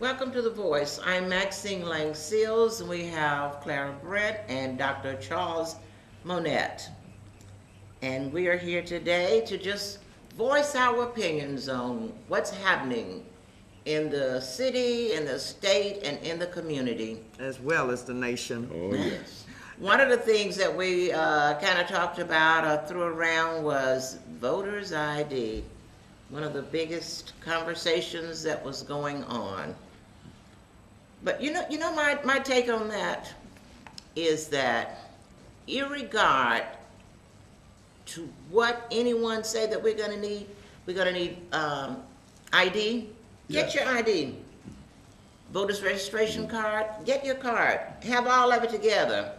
Welcome to The Voice. I'm Maxine Lang Seals, and we have Clara Brett and Dr. Charles Bonnet. And we are here today to just voice our opinions on what's happening in the city, in the state, and in the community. As well as the nation. Oh, yes. One of the things that we kind of talked about or threw around was voters' ID. One of the biggest conversations that was going on. But you know my take on that is that irregard to what anyone say that we're gonna need ID. Get your ID. Voters registration card, get your card. Have all of it together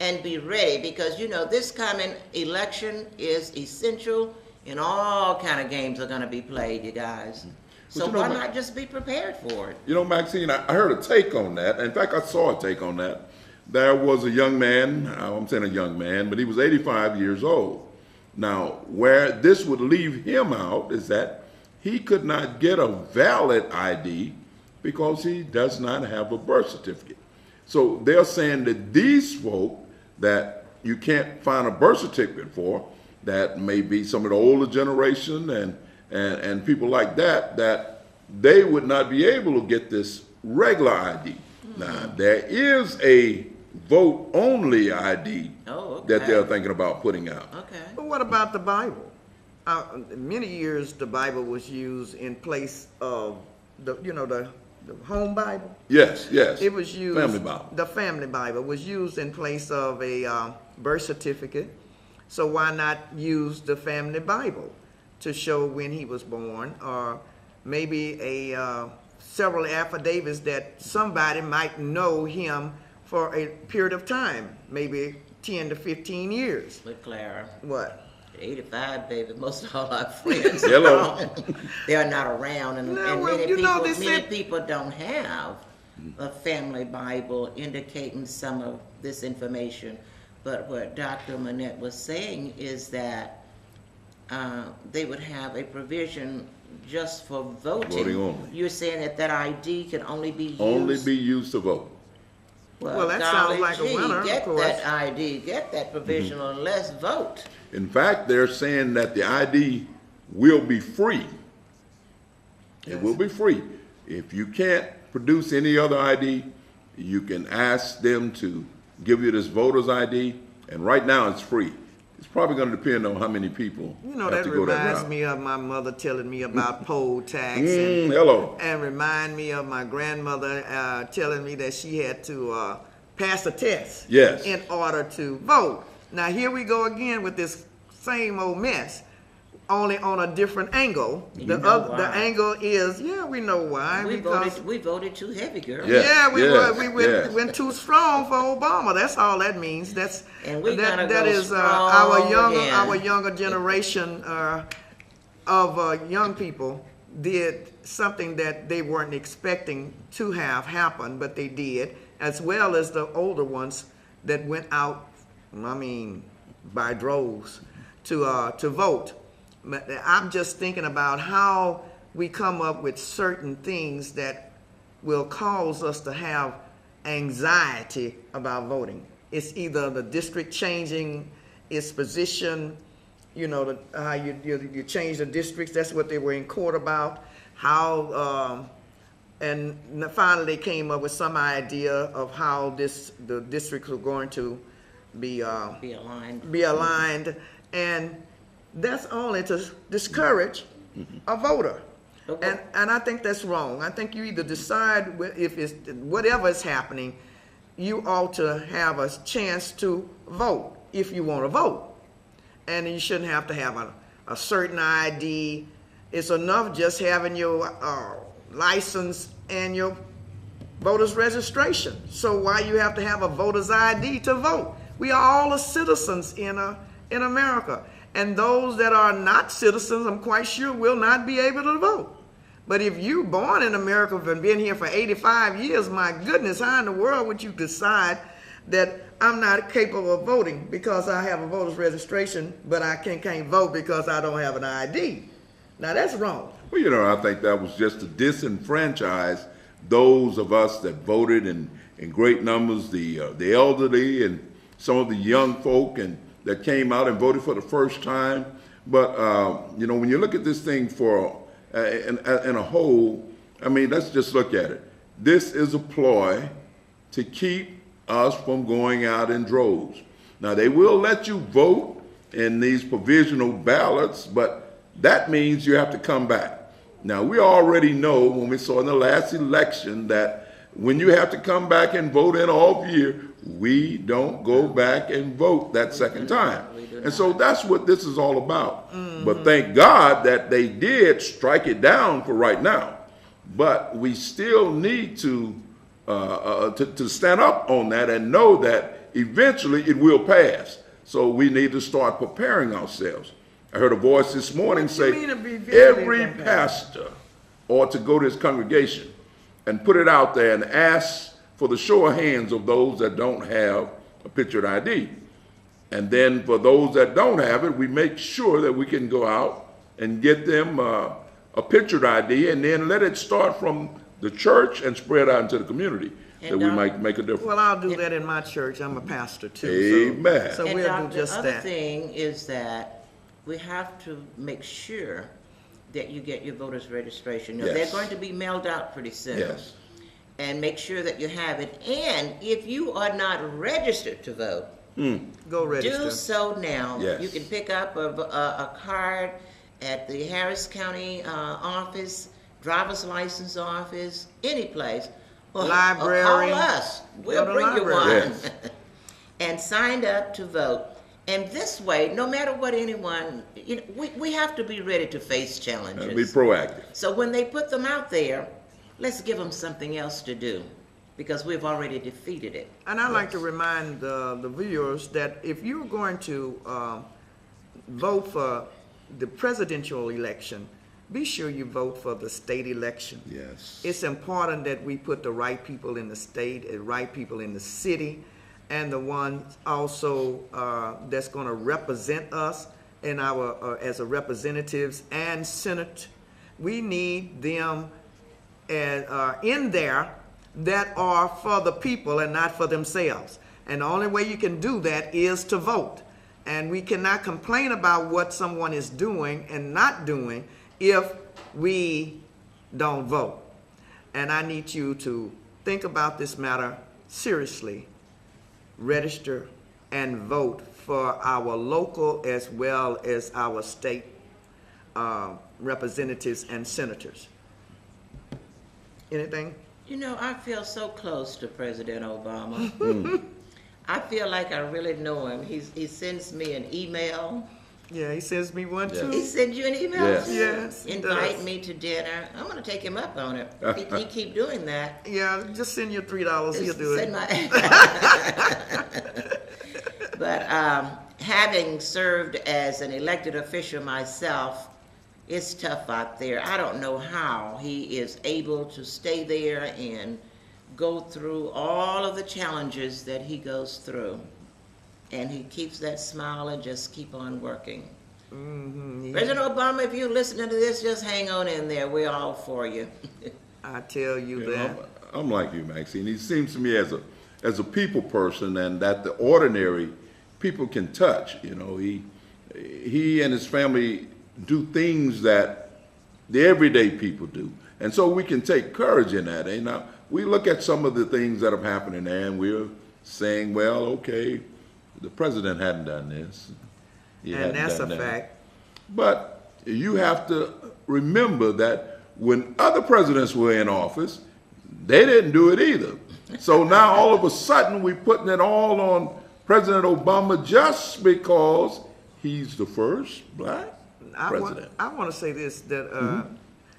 and be ready, because this coming election is essential, and all kind of games are gonna be played, you guys. So why not just be prepared for it? You know, Maxine, I heard a take on that. In fact, I saw a take on that. There was a young man, I'm saying a young man, but he was 85 years old. Now, where this would leave him out is that he could not get a valid ID because he does not have a birth certificate. So they're saying that these folk that you can't find a birth certificate for, that may be some of the older generation and people like that, that they would not be able to get this regular ID. Now, there is a vote-only ID that they're thinking about putting out. Okay. But what about the Bible? Many years the Bible was used in place of the home Bible. Yes, yes. It was used. Family Bible. The family Bible was used in place of a birth certificate. So why not use the family Bible to show when he was born, or maybe several affidavits that somebody might know him for a period of time, maybe 10 to 15 years. But Clara, What? 85, baby, most of all our friends are Hello. gone. They are not around, and many people don't have a family Bible indicating some of this information. But what Dr. Bonnet was saying is that they would have a provision just for voting. Voting only. You're saying that ID can only be used? Only be used to vote. Well, that sounds like a winner, of Get course. that ID, get that provisional, and let's vote. In fact, they're saying that the ID will be free. It will be free. If you can't produce any other ID, you can ask them to give you this voter's ID, and right now it's free. It's probably going to depend on how many people have That to go that reminds route. me of my mother telling me about poll tax. Hello. And remind me of my grandmother telling me that she had to pass a test Yes. in order to vote. Now here we go again with this same old mess, only on a different angle. The angle is, we know why. We voted too heavy, girl. Yeah. We went too strong for Obama. That's all that means. And we gotta that go is strong again. our younger generation of young people did something that they weren't expecting to have happen, but they did, as well as the older ones that went out, by droves to vote. But I'm just thinking about how we come up with certain things that will cause us to have anxiety about voting. It's either the district changing its position, how you change the districts. That's what they were in court about. How and finally they came up with some idea of how the districts were going to be aligned, and that's only to discourage a voter. Okay. And I think that's wrong. I think you either decide if it's whatever is happening, you ought to have a chance to vote if you want to vote. And you shouldn't have to have a certain ID. It's enough just having your license and your voter's registration. So why you have to have a voter's ID to vote? We are all the citizens in America. And those that are not citizens, I'm quite sure, will not be able to vote. But if you born in America and been here for 85 years, my goodness, how in the world would you decide that I'm not capable of voting because I have a voter's registration, but I can't vote because I don't have an ID? Now that's wrong. Well, I think that was just to disenfranchise those of us that voted in great numbers, the elderly and some of the young folk and that came out and voted for the first time. But, you know, when you look at this thing for in a whole, I mean, let's just look at it. This is a ploy to keep us from going out in droves. Now, they will let you vote in these provisional ballots, but that means you have to come back. Now, we already know when we saw in the last election that when you have to come back and vote in off year, we don't go back and vote that second time. And so that's what this is all about. But thank God that they did strike it down for right now. But we still need to stand up on that and know that eventually it will pass. So we need to start preparing ourselves. I heard a voice this morning say every pastor ought to go to his congregation and put it out there and ask for the show of hands of those that don't have a pictured ID. And then for those that don't have it, we make sure that we can go out and get them a pictured ID, and then let it start from the church and spread out into the community, that we might make a difference. Well, I'll do that in my church. I'm a pastor too. Amen. So we'll do just the other that. thing is that we have to make sure that you get your voter's registration. Now, Yes. they're going to be mailed out pretty soon. Yes. And make sure that you have it. And if you are not registered to vote, Go register. do so now. Yes. You can pick up a card at the Harris County office, driver's license office, any place. Or Library. Or call us. We'll Go to bring you library. one. Yes. And signed up to vote. And this way, no matter what anyone, you know, we have to be ready to face challenges. And be proactive. So when they put them out there, let's give them something else to do, because we've already defeated it. And I'd like to remind the viewers that if you're going to vote for the presidential election, be sure you vote for the state election. Yes. It's important that we put the right people in the state, the right people in the city, and the ones also that's going to represent us in our as a representatives and senate. We need them in there that are for the people and not for themselves. And the only way you can do that is to vote. And we cannot complain about what someone is doing and not doing if we don't vote. And I need you to think about this matter seriously. Register and vote for our local as well as our state representatives and senators. Anything? You know, I feel so close to President Obama. I feel like I really know him. He sends me an email. Yeah, he sends me one Yes. too. He sends you an email? Yes. Yes, he Invite does. me to dinner. I'm going to take him up on it. If he keep doing that. Yeah, just send you $3. He'll do Send it. But having served as an elected official myself, it's tough out there. I don't know how he is able to stay there and go through all of the challenges that he goes through. And he keeps that smile and just keep on working. Yeah. President Obama, if you're listening to this, just hang on in there. We're all for you. I tell you You that. know, I'm like you, Maxine. He seems to me as a people person, and that the ordinary people can touch. You know, he and his family do things that the everyday people do, and so we can take courage in that. And now we look at some of the things that have happened there, and we're saying, well, okay, the president hadn't done this. He And hadn't that's a done that. fact. But you have to remember that when other presidents were in office, they didn't do it either. So now all of a sudden we're putting it all on President Obama just because he's the first black president. I want to say this, that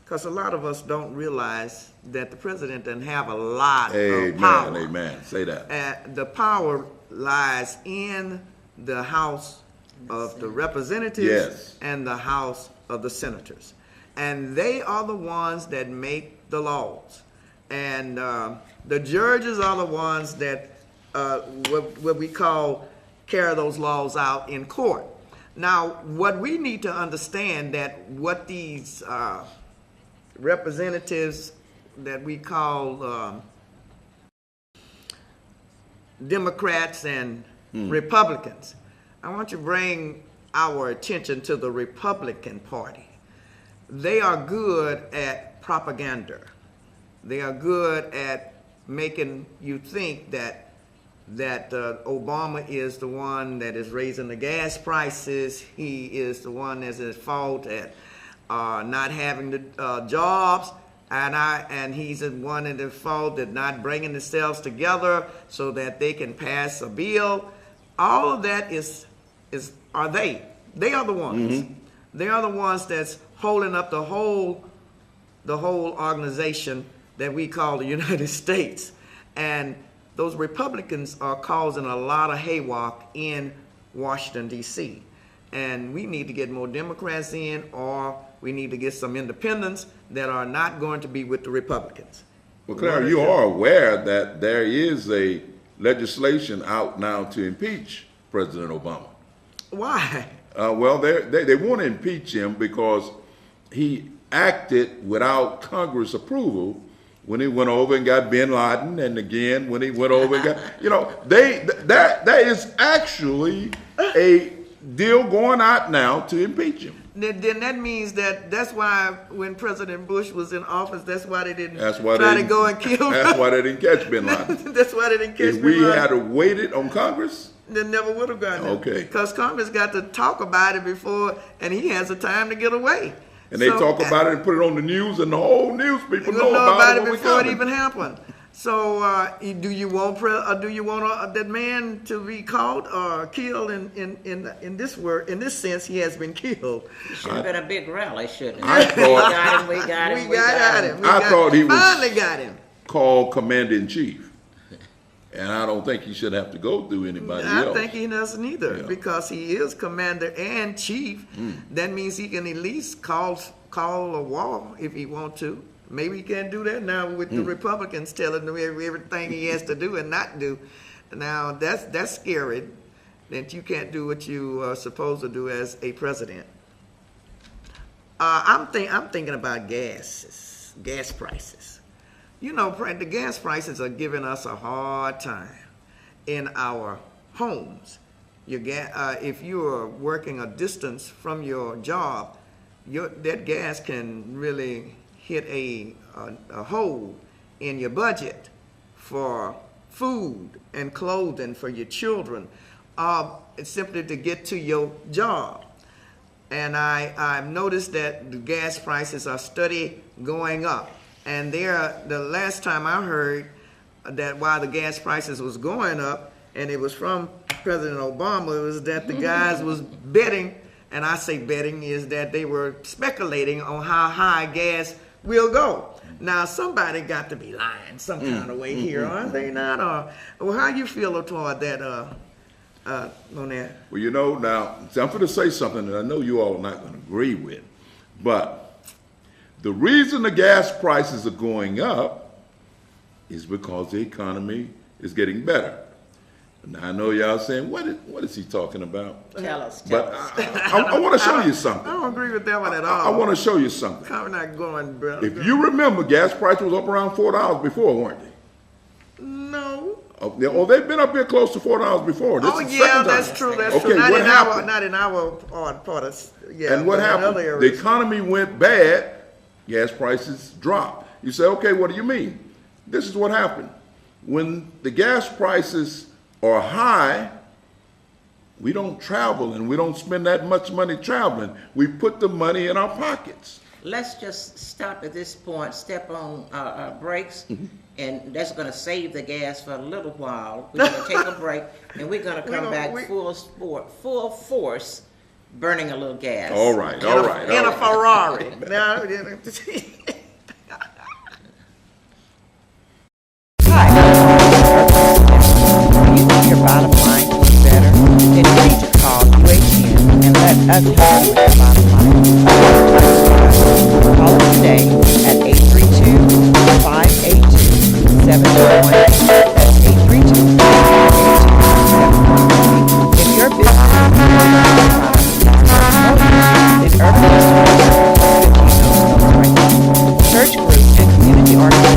because a lot of us don't realize that the president doesn't have a lot of power. Amen, amen. Say that. The power lies in the House of the Representatives Yes. and the House of the Senators. And they are the ones that make the laws. And the judges are the ones that, what we call, carry those laws out in court. Now, what we need to understand that what these representatives that we call Democrats and Republicans. I want to bring our attention to the Republican Party. They are good at propaganda. They are good at making you think that Obama is the one that is raising the gas prices. He is the one that's at fault at not having the jobs, and he's the one at the fault at not bringing themselves together so that they can pass a bill. All of that are they. They are the ones. Mm-hmm. They are the ones that's holding up the whole organization that we call the United States. And those Republicans are causing a lot of haywalk in Washington, D.C. And we need to get more Democrats in, or we need to get some independents that are not going to be with the Republicans. Well, Claire, you are aware that there is a legislation out now to impeach President Obama. Why? Well, they want to impeach him because he acted without Congress approval when he went over and got Bin Laden, and again when he went over and got, that is actually a deal going out now to impeach him. Then that means that's why when President Bush was in office, that's why they didn't That's why try they to go and kill him. That's why they didn't catch Bin Laden. That's why they didn't catch If Bin we Laden. had waited on Congress, They never would have gotten it. Okay. Because Congress got to talk about it before, and he has the time to get away. and they talk about it and put it on the news, and the whole news people You know about it when we before it coming. even happened. So, do you want that man to be caught or killed? In this sense, he has been killed. Should have been a big rally, shouldn't it? I thought- we got him. We got him. I thought he was- finally got him. Called Commander-in-Chief, and I don't think he should have to go through anybody I else. think he doesn't either, Yeah. because he is commander and chief. That means he can at least call a war if he want to. Maybe he can't do that now with the Republicans telling him everything he has to do and not do. Now that's scary, that you can't do what you are supposed to do as a president. I'm thinking about gas prices. You know, the gas prices are giving us a hard time in our homes. If you are working a distance from your job, that gas can really hit a hole in your budget for food and clothing for your children, it's simply to get to your job. And I've noticed that the gas prices are steady going up. And the last time I heard that while the gas prices was going up, and it was from President Obama, it was that the guys was betting, and I say betting is that they were speculating on how high gas will go. Now somebody got to be lying some kind of way here, aren't they not? Well, how you feel toward that, on that? Well, now, see, I'm going to say something that I know you all are not going to agree with, but the reason the gas prices are going up is because the economy is getting better. Now, I know y'all saying, what is he talking about? Tell us. But I want to show you something. I don't agree with that one at I all. want to show you something. I'm not going, brother. If you remember, gas prices was up around $4 before, weren't they? No. Oh, they've been up here close to $4 before. This Oh is the yeah, second time. that's true. That's Okay, true. Not what in happened? not in our part of yeah. And what but in happened? other The areas. economy went bad, gas prices dropped. You say, okay, what do you mean? This is what happened. When the gas prices are high, we don't travel and we don't spend that much money traveling. We put the money in our pockets. Let's just stop at this point, step on our brakes, and that's going to save the gas for a little while. We're going to take a break, and we're going to come back full force, burning a little gas. All right, all right. In all a right. Ferrari. Now, You think your bottom line is better? Then you need to call UHN and let us help you with your bottom line. Call us today at 832-582-7118. That's 832-582-7118. If your business is then Urban District Church Group and Community Organization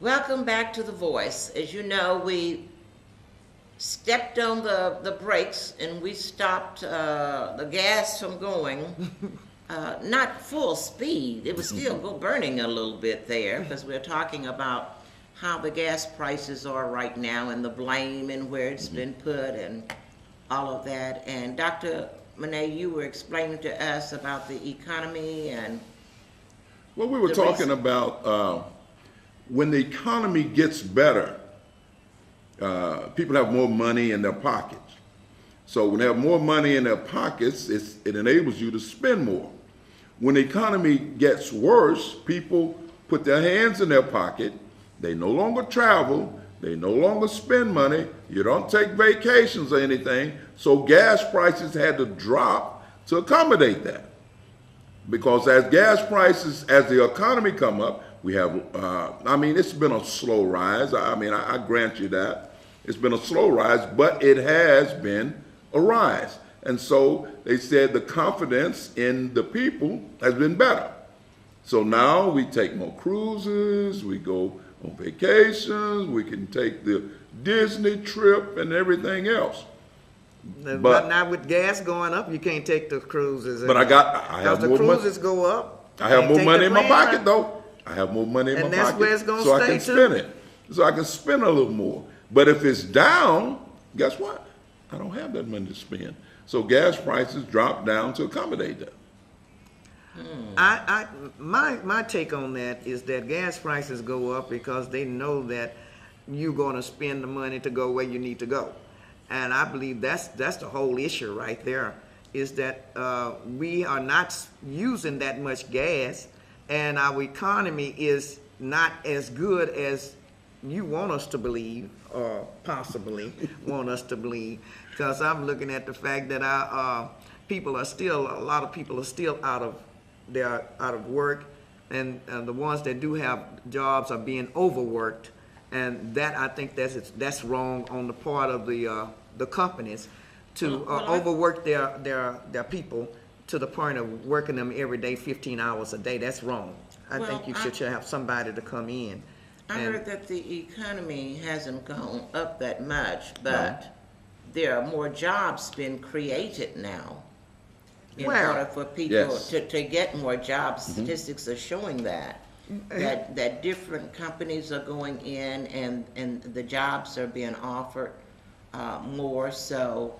Welcome back to The Voice. As you know, we stepped on the brakes and we stopped the gas from going, not full speed. It was still burning a little bit there because we're talking about how the gas prices are right now and the blame and where it's been put and all of that. And Dr. Monet, you were explaining to us about the economy and... Well, we were talking about when the economy gets better, people have more money in their pockets. So when they have more money in their pockets, it enables you to spend more. When the economy gets worse, people put their hands in their pocket. They no longer travel. They no longer spend money. You don't take vacations or anything. So gas prices had to drop to accommodate that. Because as gas prices, as the economy come up, we have, it's been a slow rise. I grant you that. It's been a slow rise, but it has been a rise. And so they said the confidence in the people has been better. So now we take more cruises, we go on vacations, we can take the Disney trip and everything else. But now with gas going up, you can't take the cruises. But I have more money. Because the cruises go up. I have more money in my pocket, right? though. I have more money in my pocket. And that's where it's going to so stay, I can spend it. So I can spend a little more. But if it's down, guess what? I don't have that money to spend. So gas prices drop down to accommodate that. My take on that is that gas prices go up because they know that you're going to spend the money to go where you need to go. And I believe that's the whole issue right there, is that we are not using that much gas, and our economy is not as good as you want us to believe, or possibly want us to believe. Because I'm looking at the fact that our people are still, a lot of people are still out of work, and the ones that do have jobs are being overworked. And that, I think that's wrong on the part of the companies to overwork their people to the point of working them every day 15 hours a day. That's wrong. I think you should have somebody to come in. I heard that the economy hasn't gone up that much, but there are more jobs being created now. In order for people to get more jobs, statistics are showing that. That different companies are going in and the jobs are being offered more, so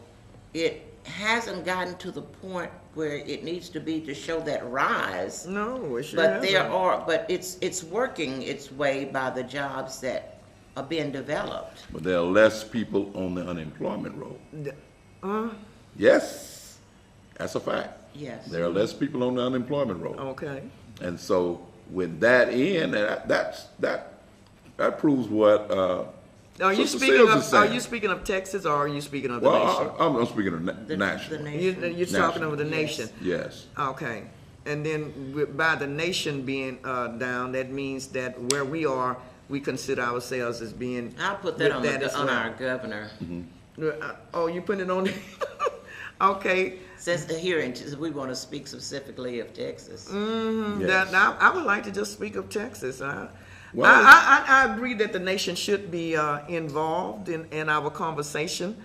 it hasn't gotten to the point where it needs to be to show that rise. No, it sure But hasn't. but it's working its way by the jobs that are being developed. But there are less people on the unemployment roll. Yes, that's a fact. Yes. There are less people on the unemployment roll. Okay. And so with that in, that proves what Are you Sister speaking Seals of? is saying. Are you speaking of Texas, or are you speaking of the nation? Well, I'm speaking of The national. nation. You're talking of the Yes. nation. Yes. Okay. And then by the nation being down, that means that where we are, we consider ourselves as being. I'll put that with on, as on well. our governor. Oh, you putting it on? Okay. Since here we want to speak specifically of Texas. Yes. I would like to just speak of Texas. Well, I agree that the nation should be involved in our conversation.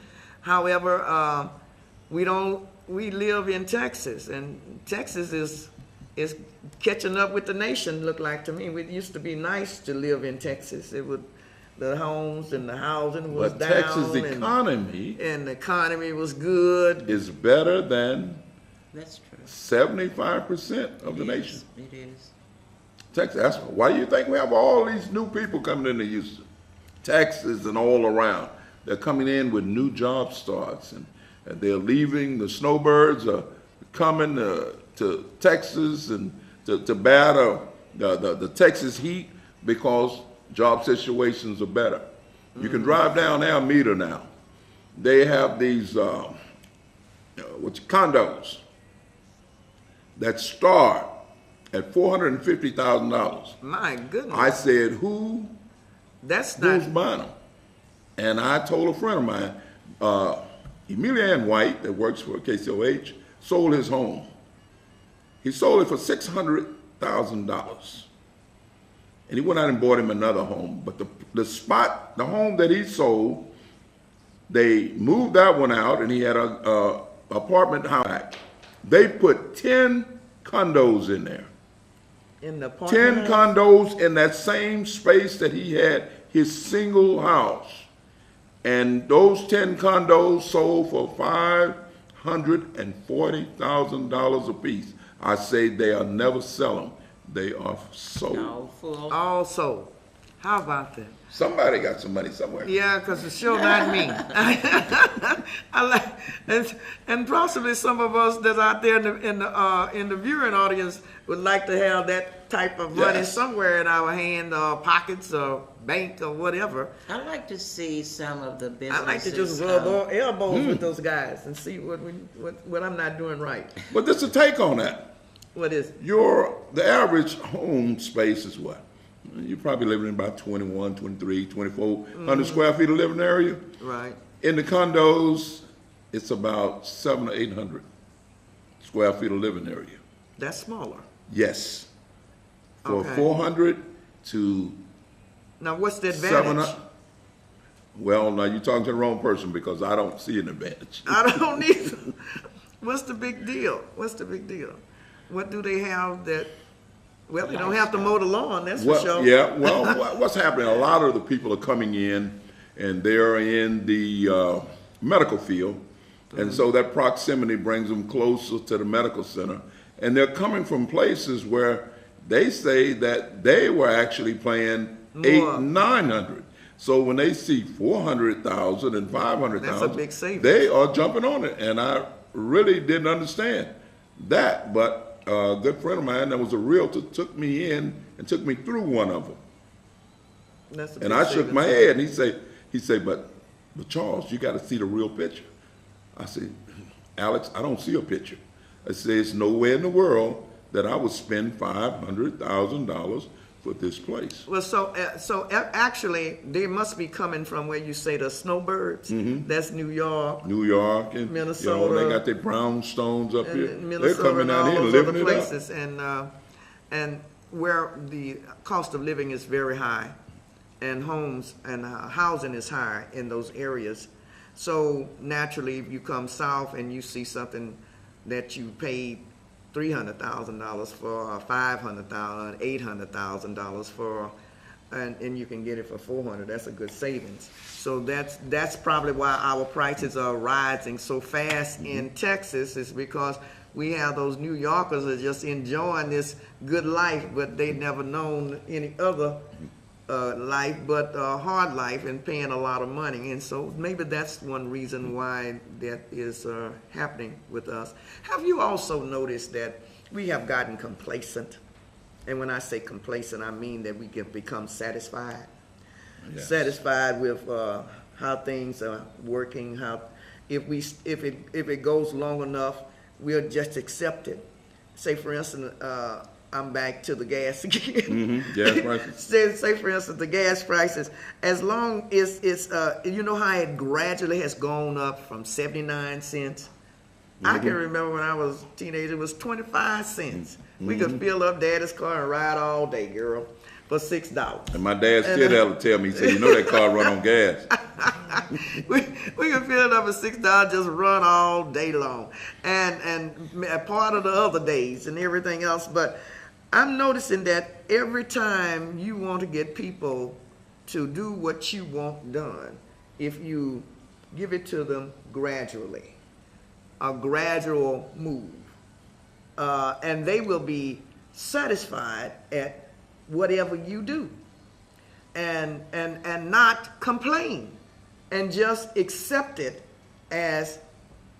However, we live in Texas, and Texas is catching up with the nation. Look like to me, it used to be nice to live in Texas. The homes and the housing was but down. Texas economy and the economy was good. is better than That's true. 75% of the nation. It is. Texas. That's why do you think we have all these new people coming into Houston, Texas, and all around? They're coming in with new job starts, and they're leaving. The snowbirds are coming to Texas and to battle the Texas heat because job situations are better. You can drive down Alameda now. They have these condos that start at $450,000. My goodness. I said, who's buying them? And I told a friend of mine, Emilia Ann White, that works for KCOH, sold his home. He sold it for $600,000. and he went out and bought him another home. But the home that he sold, they moved that one out, and he had a apartment house back. They put 10 condos in there. In the apartment 10 house? condos in that same space that he had his single house. And those 10 condos sold for $540,000 apiece. I say they'll never sell them. They are sold. No, full. Also, how about that? Somebody got some money somewhere. Yeah, because it's sure not me. I like, and possibly some of us that's out there in the viewing audience would like to have that type of money Yes. somewhere in our hand, or pockets, or bank, or whatever. I'd like to see some of the businesses. I like to just rub our elbows with those guys and see what I'm not doing right. But this is a take on that. What is it? The average home space is what? You're probably living in about 21, 23, 2,400 square feet of living area. Right. In the condos, it's about 700 or 800 square feet of living area. That's smaller. Yes. For Okay. 400 to Now, what's the advantage? 700. Well, now you're talking to the wrong person, because I don't see an advantage. I don't either. What's the big deal? What's the big deal? What do they have that? Well, they don't have to mow the lawn, that's for sure. Yeah, well, what's happening, a lot of the people are coming in, and they're in the medical field, and so that proximity brings them closer to the medical center, and they're coming from places where they say that they were actually paying More. 800, 900. So when they see 400,000 and 500,000, That's a big savings. they are jumping on it, and I really didn't understand that, but a good friend of mine that was a realtor took me in and took me through one of them. That's a And big I shook savings. my head, and he said, but Charles, you got to see the real picture. I said, Alex, I don't see a picture. I said, there's nowhere in the world that I would spend $500,000 for this place. Well, actually, they must be coming from where you say the snowbirds. That's New York, New York and Minnesota, they got their brownstones up here. and They're Minnesota, coming and all out here those living other it up. places, and where the cost of living is very high, and homes and housing is high in those areas. So naturally, if you come south and you see something that you paid $300,000 for, $500,000, $800,000 for, and you can get it for $400. That's a good savings. So that's probably why our prices are rising so fast in Texas, is because we have those New Yorkers that are just enjoying this good life, but they never known any other life but hard life, and paying a lot of money. And so maybe that's one reason why that is happening with us. Have you also noticed that we have gotten complacent? And when I say complacent, I mean that we can become satisfied. Yes. Satisfied with how things are working, how if it goes long enough, we'll just accept it. Say for instance, I'm back to the gas again. Gas prices. Say for instance, the gas prices, as long as it's, you know how it gradually has gone up from 79 cents? I can remember when I was a teenager, it was 25 cents. We could fill up daddy's car and ride all day, girl, for $6. And my dad still had to tell me, he said, you know that car run on gas. we can fill it up for $6, just run all day long, and part of the other days and everything else. But I'm noticing that every time you want to get people to do what you want done, if you give it to them gradually, a gradual move, and they will be satisfied at whatever you do, and not complain, and just accept it as,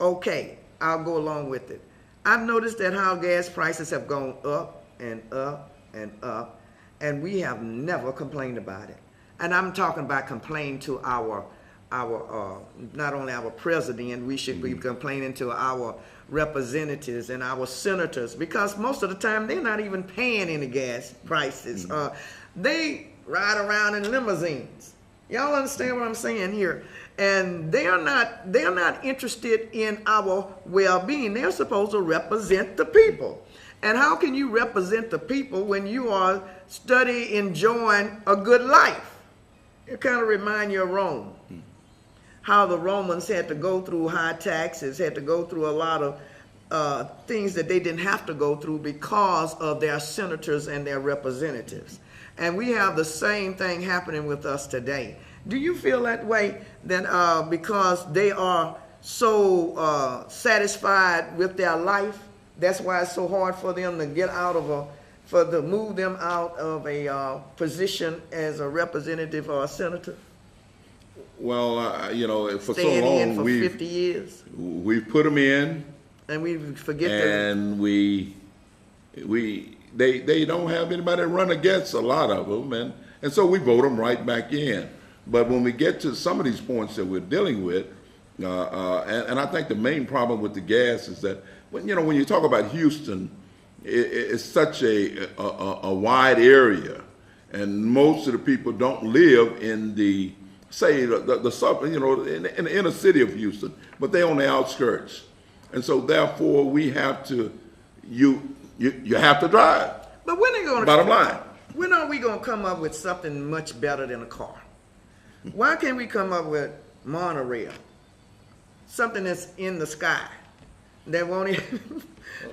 okay, I'll go along with it. I've noticed that how gas prices have gone up and up and up, and we have never complained about it. And I'm talking about complain to our not only our president, we should be complaining to our representatives and our senators, because most of the time they're not even paying any gas prices. They ride around in limousines. Y'all understand what I'm saying here? And they're not interested in our well-being. They're supposed to represent the people. And how can you represent the people when you are enjoying a good life? It kind of reminds you of Rome. How the Romans had to go through high taxes, had to go through a lot of things that they didn't have to go through because of their senators and their representatives. And we have the same thing happening with us today. Do you feel that way? That because they are so satisfied with their life, that's why it's so hard for them to get out of to move them out of a position as a representative or a senator? Well, you know, for so Staying in long for 50 years, we've put them in, and we forget and they don't have anybody to run against a lot of them, and so we vote them right back in. But when we get to some of these points that we're dealing with, and I think the main problem with the gas is that when you talk about Houston, it's such a wide area, and most of the people don't live in the sub, in the inner city of Houston, but they're on the outskirts, and so therefore we have to you have to drive. But when are going Bottom line. When are we going to come up with something much better than a car? Why can't we come up with monorail? Something that's in the sky that won't even.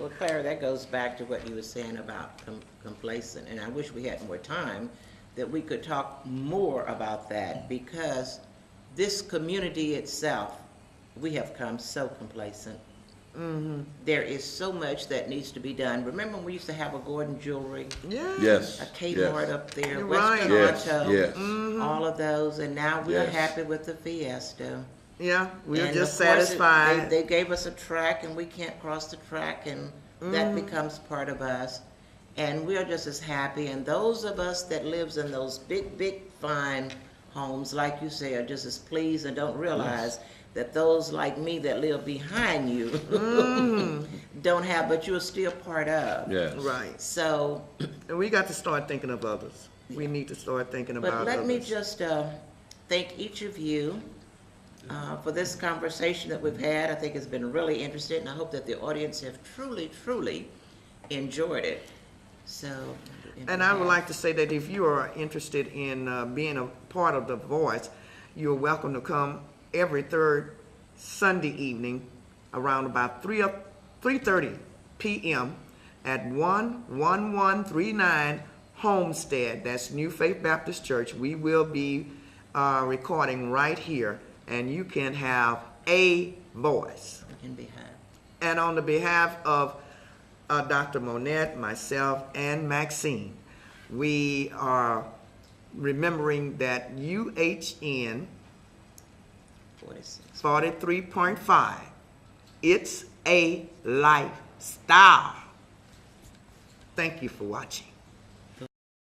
Well, Clara, that goes back to what you were saying about complacent, and I wish we had more time that we could talk more about that, because this community itself, we have come so complacent. Mm-hmm. There is so much that needs to be done. Remember when we used to have a Gordon Jewelry, Yeah. Yes. a Kmart up there, You're Western right. Yes. Auto, Yes. all of those, and now we're Yes. happy with the Fiesta. Yeah, we're And just of course, satisfied. They gave us a track, and we can't cross the track, and that becomes part of us. And we are just as happy. And those of us that lives in those big, fine homes, like you say, are just as pleased and don't realize that those like me that live behind you don't have, but you're still part of. Yes. Right. So, And we got to start thinking of others. We need to start thinking about but others. let me just thank each of you for this conversation that we've had. I think it's been really interesting, and I hope that the audience have truly enjoyed it. So, And I would like to say that if you are interested in being a part of The Voice, you're welcome to come every third Sunday evening around about 3:30 p.m. at 11139 Homestead. That's New Faith Baptist Church. We will be recording right here, and you can have a voice. in behalf. And on the behalf of Dr. Monette, myself, and Maxine, we are remembering that UHN 46. 43.5, it's a lifestyle. Thank you for watching.